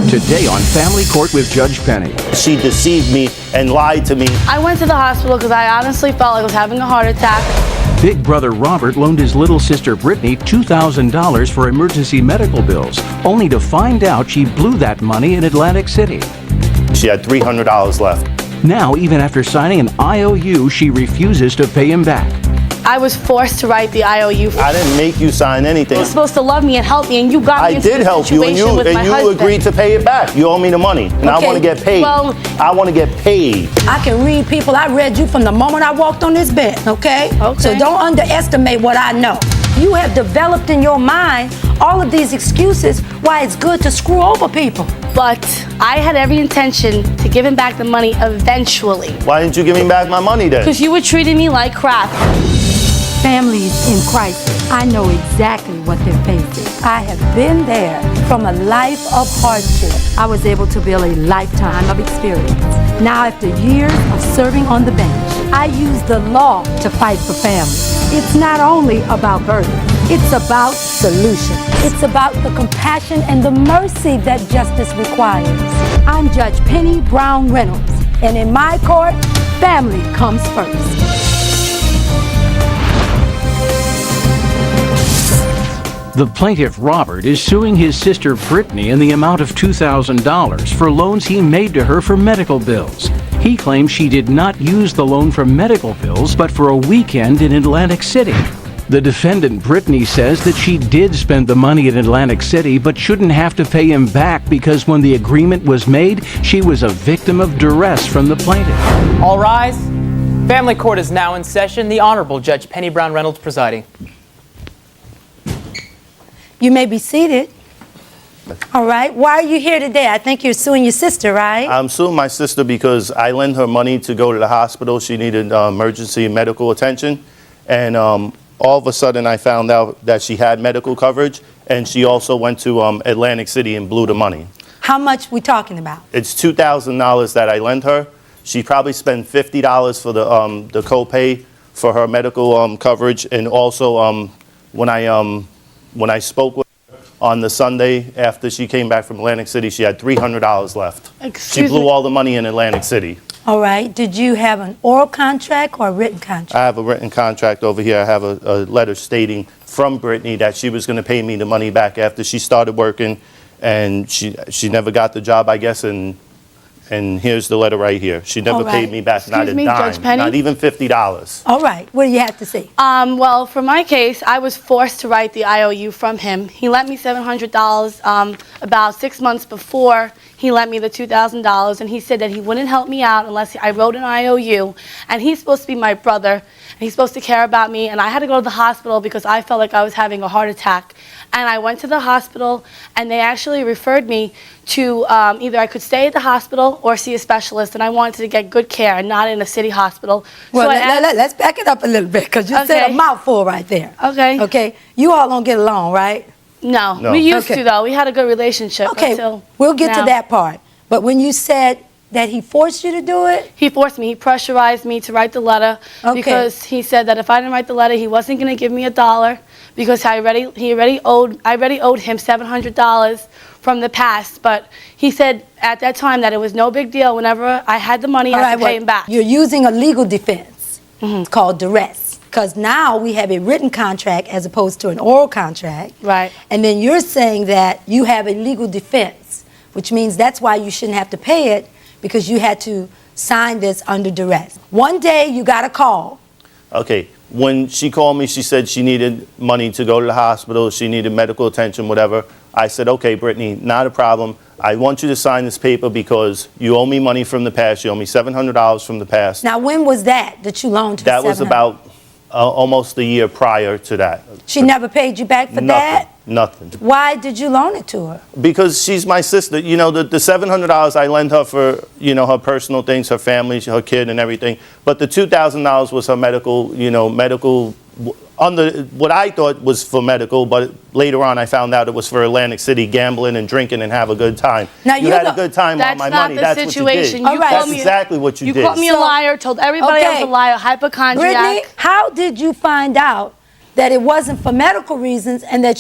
Today on Family Court with Judge Penny. She deceived me and lied to me. I went to the hospital because I honestly felt like I was having a heart attack. Big brother Robert loaned his little sister Brittany $2,000 for emergency medical bills, only to find out she blew that money in Atlantic City. She had $300 left. Now, even after signing an IOU, she refuses to pay him back. I was forced to write the IOU. I didn't make you sign anything. You were supposed to love me and help me, and you got me into did this help you, and situation you with my husband. agreed to pay it back. You owe me the money, and I Okay. want to get paid. Well, I want to get paid. I can read people. I read you from the moment I walked on this bed, okay? Okay. So don't underestimate what I know. You have developed in your mind all of these excuses why it's good to screw over people. But I had every intention to give him back the money eventually. Why didn't you give me back my money then? Because you were treating me like crap. Families in crisis, I know exactly what they're facing. I have been there from a life of hardship. I was able to build a lifetime of experience. Now, after years of serving on the bench, I use the law to fight for families. It's not only about verdicts, it's about solutions. It's about the compassion and the mercy that justice requires. I'm Judge Penny Brown Reynolds, and in my court, family comes first. The plaintiff, Robert, is suing his sister Brittany in the amount of $2,000 for loans he made to her for medical bills. He claims she did not use the loan for medical bills, but for a weekend in Atlantic City. The defendant, Brittany, says that she did spend the money in Atlantic City, but shouldn't have to pay him back because when the agreement was made, she was a victim of duress from the plaintiff. All rise. Family Court is now in session. The Honorable Judge Penny Brown Reynolds presiding. You may be seated. All right. Why are you here today? I think you're suing your sister, right? I'm suing my sister because I lent her money to go to the hospital. She needed emergency medical attention. And all of a sudden, I found out that she had medical coverage. And she also went to Atlantic City and blew the money. How much we talking about? It's $2,000 that I lent her. She probably spent $50 for the copay for her medical coverage. And also when I spoke with her on the Sunday after she came back from Atlantic City, she had $300 left. She blew all the money in Atlantic City. All right. Did you have an oral contract or a written contract? I have a written contract over here. I have a letter stating from Brittany that she was going to pay me the money back after she started working, and she never got the job, I guess, and here's the letter right here. She never paid me back, not a Excuse me, Judge dime, Penny? not even $50. All right. What do you have to say? Well, for my case, I was forced to write the IOU from him. He lent me $700 about 6 months before he lent me the $2,000, and he said that he wouldn't help me out unless I wrote an IOU. And he's supposed to be my brother, and he's supposed to care about me. And I had to go to the hospital because I felt like I was having a heart attack. And I went to the hospital, and they actually referred me to either I could stay at the hospital or see a specialist, and I wanted to get good care and not in a city hospital. Well, So let's back it up a little bit because you said a mouthful right there. Okay. Okay. You all don't get along, right? No, No. we used Okay. to, though. We had a good relationship Okay. until We'll get now. to that part. But when you said that he forced you to do it, He forced me. He pressurized me to write the letter because he said that if I didn't write the letter, he wasn't going to give me $1 because I already owed him $700 from the past. But he said at that time that it was no big deal. Whenever I had the money, I had to pay him back. You're using a legal defense. It's called duress. Because now we have a written contract as opposed to an oral contract. Right. And then you're saying that you have a legal defense, which means that's why you shouldn't have to pay it because you had to sign this under duress. One day you got a call. Okay. When she called me, she said she needed money to go to the hospital. She needed medical attention, whatever. I said, okay, Brittany, not a problem. I want you to sign this paper because you owe me money from the past. You owe me $700 from the past. Now, when was that you loaned her That was $700? about almost a year prior to that. She never paid you back for that? Nothing. Why did you loan it to her? Because she's my sister. You know, the $700 I lent her for, you know, her personal things, her family, her kid and everything. But the $2,000 was her medical, under what I thought was for medical, but later on I found out it was for Atlantic City, gambling and drinking and have a good time. Now, you had a good time on my money. That's what you did. All right. That's exactly what you did. You called me a liar, told everybody I was a liar, hypochondriac. Brittany, how did you find out that it wasn't for medical reasons and that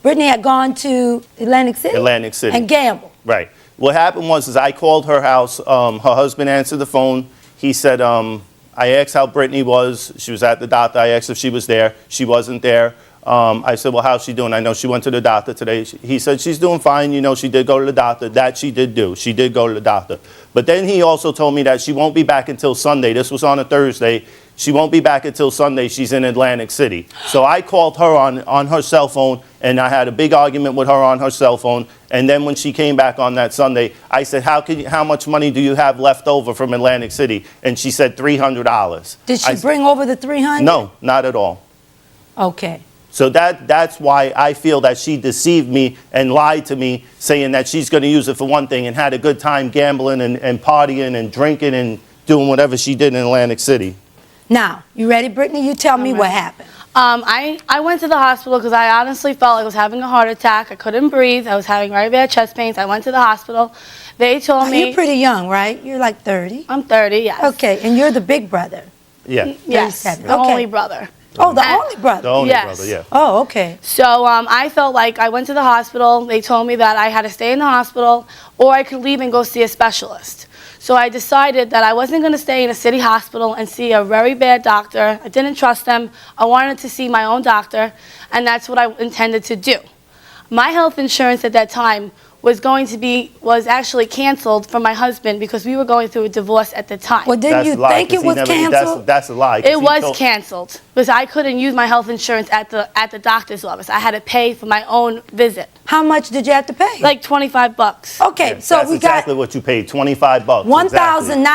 Brittany had gone to Atlantic City? Atlantic City. And gambled? Right. What happened was is I called her house. Her husband answered the phone. He said, I asked how Brittany was. She was at the doctor. I asked if she was there. She wasn't there. I said, well, how's she doing? I know she went to the doctor today. He said, she's doing fine. You know, she did go to the doctor. That she did do. She did go to the doctor. But then he also told me that she won't be back until Sunday. This was on a Thursday. She won't be back until Sunday. She's in Atlantic City. So I called her on her cell phone, and I had a big argument with her on her cell phone. And then when she came back on that Sunday, I said, how much money do you have left over from Atlantic City? And she said $300. Did she bring over the 300? No, not at all. Okay. So that's why I feel that she deceived me and lied to me, saying that she's going to use it for one thing and had a good time gambling and partying and drinking and doing whatever she did in Atlantic City. Now, you ready, Brittany? You tell me what happened. I went to the hospital because I honestly felt like I was having a heart attack. I couldn't breathe. I was having very bad chest pains. I went to the hospital. They told me... You're pretty young, right? You're like 30. I'm 30, yes. Okay, and you're the big brother. Yeah. Yes, 37. the Okay. only brother. Oh, the only brother. The only Yes. brother, yeah. Oh, okay. So I felt like I went to the hospital. They told me that I had to stay in the hospital or I could leave and go see a specialist. So I decided that I wasn't going to stay in a city hospital and see a very bad doctor. I didn't trust them. I wanted to see my own doctor, and that's what I intended to do. My health insurance at that time was actually canceled for my husband because we were going through a divorce at the time. Well, didn't you think it was canceled? That's a lie. 'cause It he was told- canceled because I couldn't use my health insurance at the doctor's office. I had to pay for my own visit, How much did you have to pay? like $25. Okay, so that's we exactly got what you paid, $25.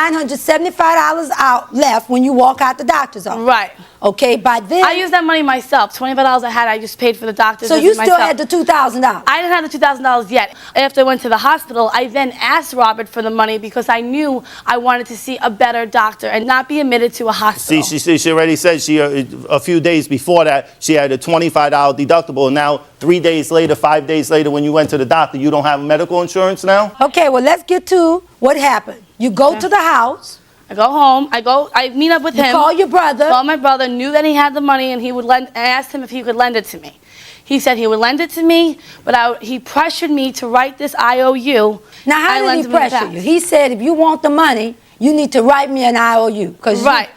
$1,975 out left when you walk out the doctor's office. Right. Okay, by then... I used that money myself. $25 I had, I just paid for the doctor's So visit you still myself. had the $2,000? I didn't have the $2,000 yet. After I went to the hospital, I then asked Robert for the money because I knew I wanted to see a better doctor and not be admitted to a hospital. See, she already said a few days before that, she had a $25 deductible. And now, 3 days later, 5 days later, when you went to the doctor, you don't have medical insurance now? Okay, well, let's get to what happened. You go to the house. I go home. I meet up with him. Call your brother. Call my brother. Knew that he had the money, and he would lend. I asked him if he could lend it to me. He said he would lend it to me, but he pressured me to write this IOU. Now, how did he lent him in the pressure you? past. He said, if you want the money, you need to write me an IOU. Right.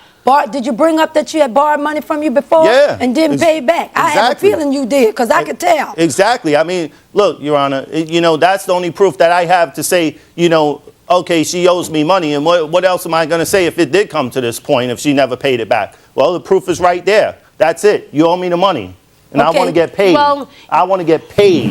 Did you bring up that you had borrowed money from you before? Yeah. And didn't pay back? I have a Exactly. feeling you did, because I could tell. Exactly. I mean, look, Your Honor, that's the only proof that I have to say, okay, she owes me money, and what else am I going to say if it did come to this point, if she never paid it back? Well, the proof is right there. That's it. You owe me the money, and I Okay. want to get paid. Well- I want to get paid.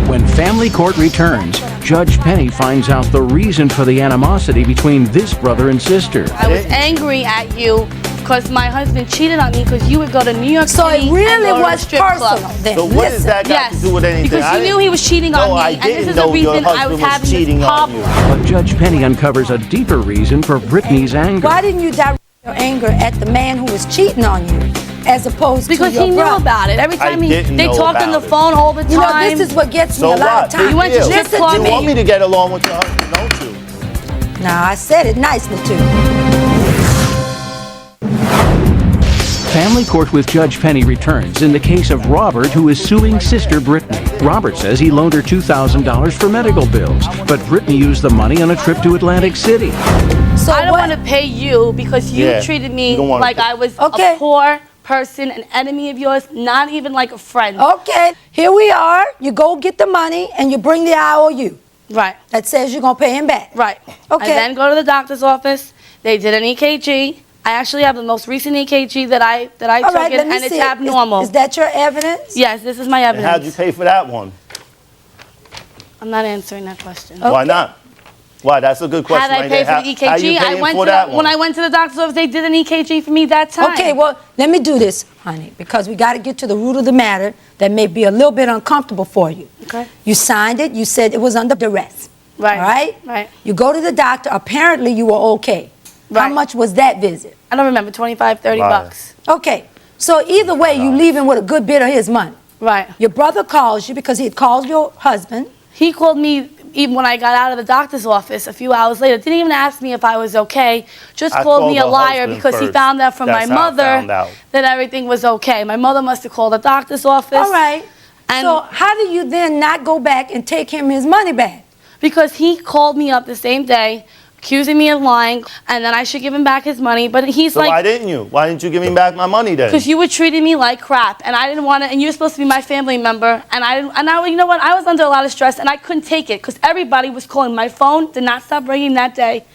When family court returns, Judge Penny finds out the reason for the animosity between this brother and sister. I was angry at you because my husband cheated on me because you would go to New York So City it really and go to was strip personal clubs. then. So what does Listen. that got to do with anything? Because you knew he was cheating on No, me, I and this didn't is the know your reason I was husband was having cheating this on problem. you. But Judge Penny uncovers a deeper reason for Brittany's anger. Why didn't you direct your anger at the man who was cheating on you, as opposed Because to your he knew brother? about it. Every time didn't they know talk on the about it. phone all the time. You know, this is what gets me So a lot what? of times. You went to Big strip deal. club You and want me to get along with your husband, don't you? Now, I said it nicely to you. Family court with Judge Penny returns in the case of Robert, who is suing sister Brittany. Robert says he loaned her $2,000 for medical bills, but Brittany used the money on a trip to Atlantic City. So I don't what- want to pay you because you Yeah, treated you me don't wanna like pay- I was Okay. a poor person, an enemy of yours, not even like a friend. Okay, here we are. You go get the money and you bring the IOU Right, that says you're going to pay him back. right. Okay. I then go to the doctor's office. They did an EKG. I actually have the most recent EKG that I All took, right, let me and it's see it. abnormal. Is that your evidence? Yes, this is my And how'd you evidence. pay for that one? I'm not answering that question. Why not? Why? That's a good question. How did I right pay there. for the How you EKG? paying for When that one? I went to the doctor's office, they did an EKG for me that time. Okay, well, let me do this, honey, because we got to get to the root of the matter that may be a little bit uncomfortable for you. Okay. You signed it. You said it was under duress. Right. All right? Right. You go to the doctor. Apparently, you were okay. How Right. much was that visit? I don't remember, 25, 30 Right. bucks. Okay. So either way, you leaving with a good bit of his money. Right. Your brother calls you because he had called your husband. He called me even when I got out of the doctor's office a few hours later. Didn't even ask me if I was okay. Just I called me a called her liar husband because he first. found out from That's my how I mother found out. that everything was okay. My mother must have called the doctor's office. All right. And So how do you then not go back and take him his money back? Because he called me up the same day, accusing me of lying, and then I should give him back his money. But he's So like, why didn't you? Why didn't you give me back my money then? because you were treating me like crap, and I didn't want to. And you're supposed to be my family member, and I didn't. And I, you know what? I was under a lot of stress, and I couldn't take it because everybody was calling. My phone did not stop ringing that day,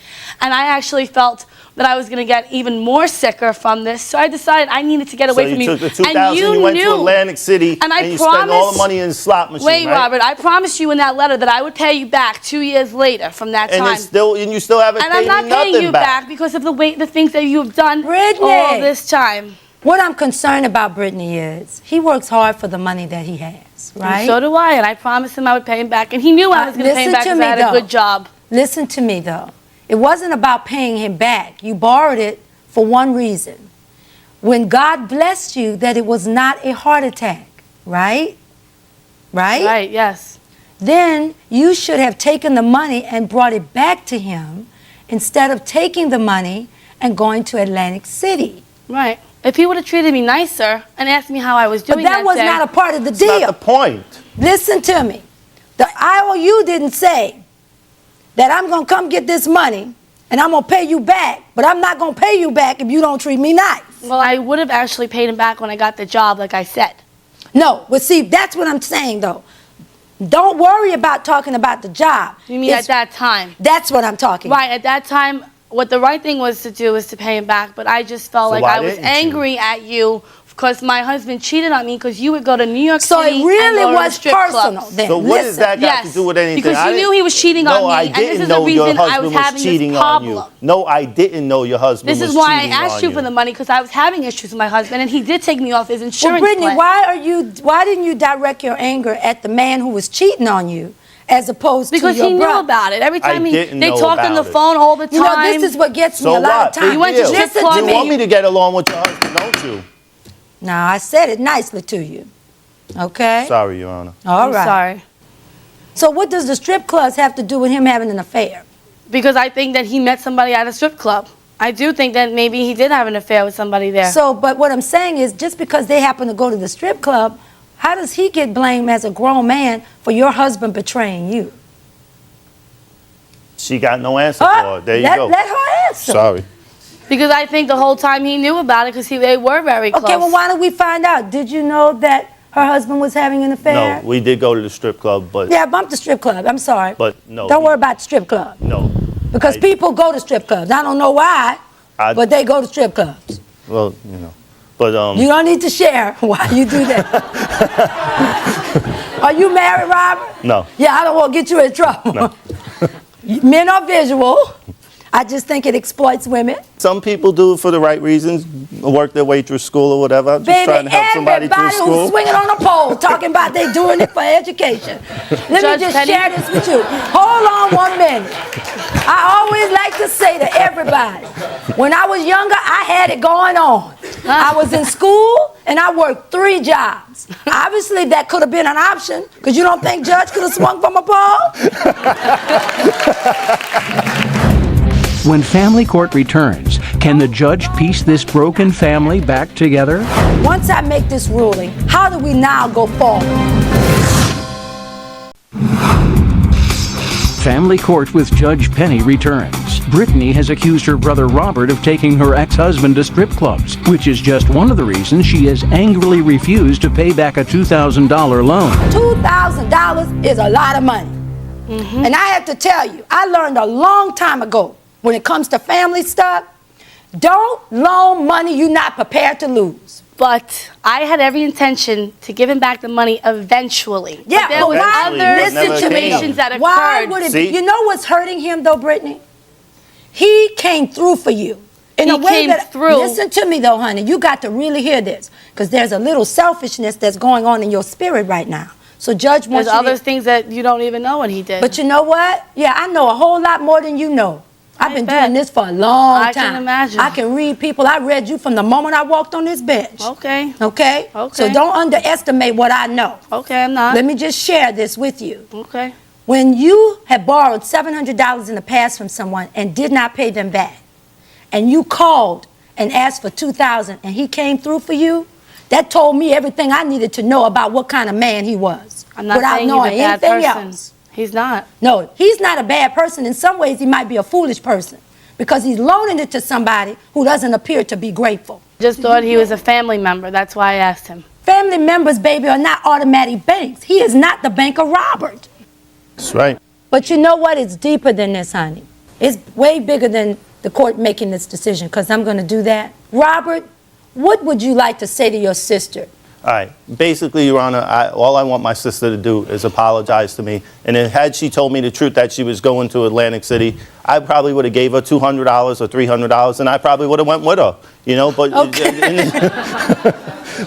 and I actually felt that I was going to get even more sicker from this. So I decided I needed to get away from you. So you took the 2,000, you went to Atlantic City, and you spent all the money in the slot machine, Wait, right? Robert, I promised you in that letter that I would pay you back 2 years later from that time. And you still haven't And paid I'm not me paying nothing you back because of the things that you have done Brittany. all this time. What I'm concerned about Brittany is he works hard for the money that he has, right? And so do I, and I promised him I would pay him back. And he knew I was going to pay him listen back to because me, I had though. a good job. Listen to me, though. It wasn't about paying him back. You borrowed it for one reason. When God blessed you, that it was not a heart attack, right? Right? Right, yes. Then you should have taken the money and brought it back to him instead of taking the money and going to Atlantic City. Right. If he would have treated me nicer and asked me how I was doing But that was day, not a part of the That's deal. not the point. Listen to me. The IOU didn't say that I'm going to come get this money and I'm going to pay you back, but I'm not going to pay you back if you don't treat me nice. Well, I would have actually paid him back when I got the job, like I said. No, but see, that's what I'm saying, though. Don't worry about talking about the job. You mean at that time? That's what I'm talking about. Right, at that time, what the right thing was to do was to pay him back, but I just felt So like why I was didn't you? angry at you because my husband cheated on me because you would go to New York So City it really and go to the was strip personal clubs. then. So what does that got to Yes, do with anything? because I you didn't- knew he was cheating on me, I and this didn't is the know your reason I husband was was having cheating this on you. problem. No, I didn't know your husband was This cheating is on why I asked you for the money because I was having issues with my husband, and he did take me off his Well, insurance Brittany, plan. why didn't you direct your anger at the man who was cheating on you as opposed Because to your he knew brother? about it. Every time didn't they know talk on the about it. phone all the time. You know, this is what gets me So a lot what? of times. Big You went to deal. strip Listen clubs. to You me. want me to get along with your husband, don't you? Now, I said it nicely to you. Okay? Sorry, Your Honor. All I'm right. sorry. So what does the strip clubs have to do with him having an affair? Because I think that he met somebody at a strip club. I do think that maybe he did have an affair with somebody there. So, but what I'm saying is just because they happen to go to the strip club, how does he get blamed as a grown man for your husband betraying you? She got no answer for it. There you go. Let her answer. Sorry. Because I think the whole time he knew about it because they were very close. Okay, well, why don't we find out? Did you know that her husband was having an affair? No, we did go to the strip club, but Yeah, bump the strip club. I'm sorry. But no, Don't he- worry about the strip club. no. Because people go to strip clubs. I don't know why, but they go to strip clubs. Well, you know, but You don't need to share why you do that. Are you married, Robert? No. Yeah, I don't want to get you in trouble. No. Men are visual. I just think it exploits women. Some people do it for the right reasons, work their way through school or whatever. I'm just Baby, trying to help somebody through everybody who's school. swinging on a pole talking about they doing it for education. Let Judge me just Penny? share this with you. Hold on 1 minute. I always like to say to everybody, when I was younger, I had it going on. I was in school and I worked 3 jobs. Obviously, that could have been an option because you don't think Judge could have swung from a pole? When family court returns, can the judge piece this broken family back together? Once I make this ruling, how do we now go forward? Family court with Judge Penny returns. Brittany has accused her brother Robert of taking her ex-husband to strip clubs, which is just one of the reasons she has angrily refused to pay back a $2,000 loan. $2,000 is a lot of money. And I have to tell you, I learned a long time ago, when it comes to family stuff, don't loan money you're not prepared to lose. But I had every intention to give him back the money eventually. Yeah, but there but was why? other Eventually, but never situations that occurred. Why would it See? be? You know what's hurting him though, Brittany? He came through for you. In He a way came that, through. Listen to me though, honey. You got to really hear this. Because there's a little selfishness that's going on in your spirit right now. So Judge wants There's you to- other things that you don't even know what he did. But you know what? Yeah, I know a whole lot more than you know. I've been bet. doing this for a long I time. can imagine. I can read people. I read you from the moment I walked on this bench. Okay. Okay? Okay. So don't underestimate what I know. Okay, I'm not. Let me just share this with you. Okay. When you have borrowed $700 in the past from someone and did not pay them back, and you called and asked for $2,000 and he came through for you, that told me everything I needed to know about what kind of man he was. I'm not without saying knowing he's a bad anything person. else. He's not. No, he's not a bad person. In some ways, he might be a foolish person because he's loaning it to somebody who doesn't appear to be grateful. Just thought he was a family member. That's why I asked him. Family members, baby, are not automatic banks. He is not the banker Robert. That's right. But you know what? It's deeper than this, honey. It's way bigger than the court making this decision, because I'm going to do that. Robert, what would you like to say to your sister? All right. Basically, Your Honor, all I want my sister to do is apologize to me. And had she told me the truth that she was going to Atlantic City, I probably would have gave her $200 or $300, and I probably would have went with her. You know, but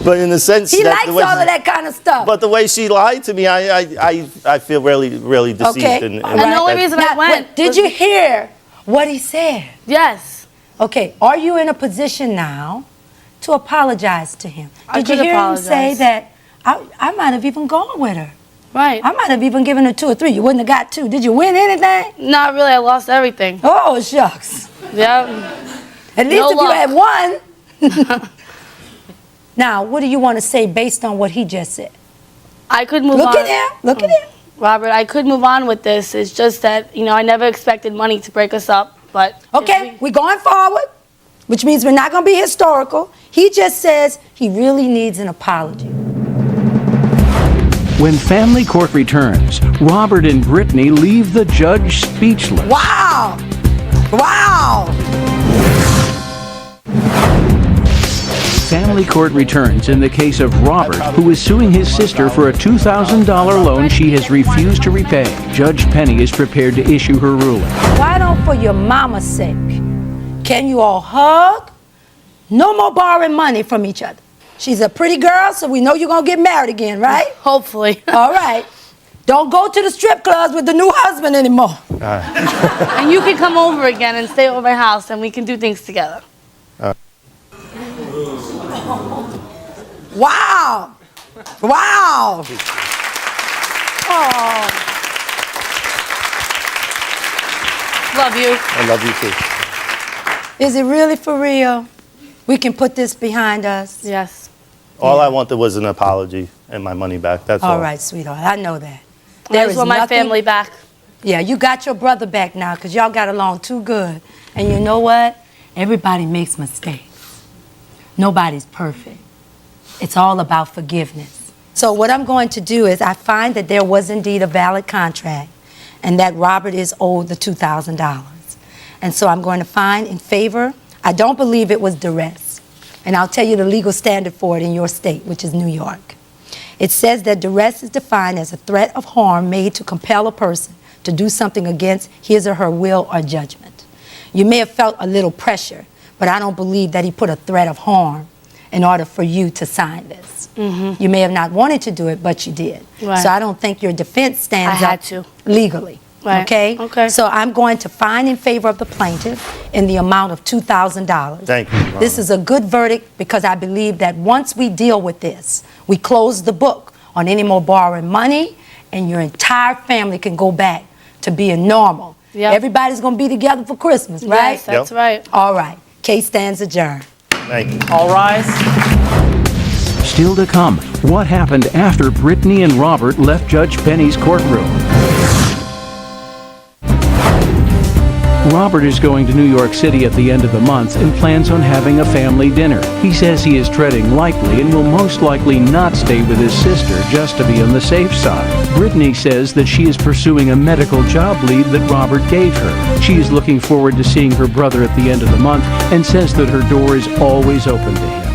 but in the sense He that likes the way, all of that kind of stuff. But the way she lied to me, I feel really deceived. Okay. And And the only reason I went. Did you hear what he said? Yes. Okay, are you in a position now to apologize to him? I Did you could hear him say apologize. that I might have even gone with her? Right. I might have even given her 2 or 3. You wouldn't have got 2. Did you win anything? Not really. I lost everything. Oh, shucks. Yeah. At least No if you luck. had won. Now, what do you want to say based on what he just said? I could move on. Look at him. Look at him. Robert, I could move on with this. It's just that, I never expected money to break us up. But Okay, we're going forward, which means we're not going to be historical. He just says he really needs an apology. When family court returns, Robert and Brittany leave the judge speechless. Wow! Wow! Family court returns in the case of Robert, who is suing his sister for a $2,000 loan she has refused to repay. Judge Penny is prepared to issue her ruling. Why don't, for your mama's sake, can you all hug? No more borrowing money from each other. She's a pretty girl, so we know you're going to get married again, right? hopefully. All right. Don't go to the strip clubs with the new husband anymore. And you can come over again and stay over my house and we can do things together. Wow! Wow! Oh, Love you. I love you too. is it really for real? We can put this behind us? Yes. All I wanted was an apology and my money back. That's all. All right, sweetheart. I know that. I just want my family back. Yeah, you got your brother back now because y'all got along too good. And you know what? Everybody makes mistakes. Nobody's perfect. It's all about forgiveness. So what I'm going to do is I find that there was indeed a valid contract and that Robert is owed the $2,000. And so I'm going to find in favor. I don't believe it was duress. And I'll tell you the legal standard for it in your state, which is New York. It says that duress is defined as a threat of harm made to compel a person to do something against his or her will or judgment. You may have felt a little pressure, but I don't believe that he put a threat of harm in order for you to sign this. Mm-hmm. You may have not wanted to do it, but you did. Right. So I don't think your defense stands I up had to. legally. Right. Okay? Okay. So I'm going to find in favor of the plaintiff in the amount of $2,000. Thank you, Your Honor. This is a good verdict because I believe that once we deal with this, we close the book on any more borrowing money, and your entire family can go back to being normal. Yep. Everybody's going to be together for Christmas, right? Yes, that's Yep. right. All right. Case stands adjourned. Thank you. All rise. Still to come, what happened after Brittany and Robert left Judge Penny's courtroom? Robert is going to New York City at the end of the month and plans on having a family dinner. He says he is treading lightly and will most likely not stay with his sister just to be on the safe side. Brittany says that she is pursuing a medical job lead that Robert gave her. She is looking forward to seeing her brother at the end of the month and says that her door is always open to him.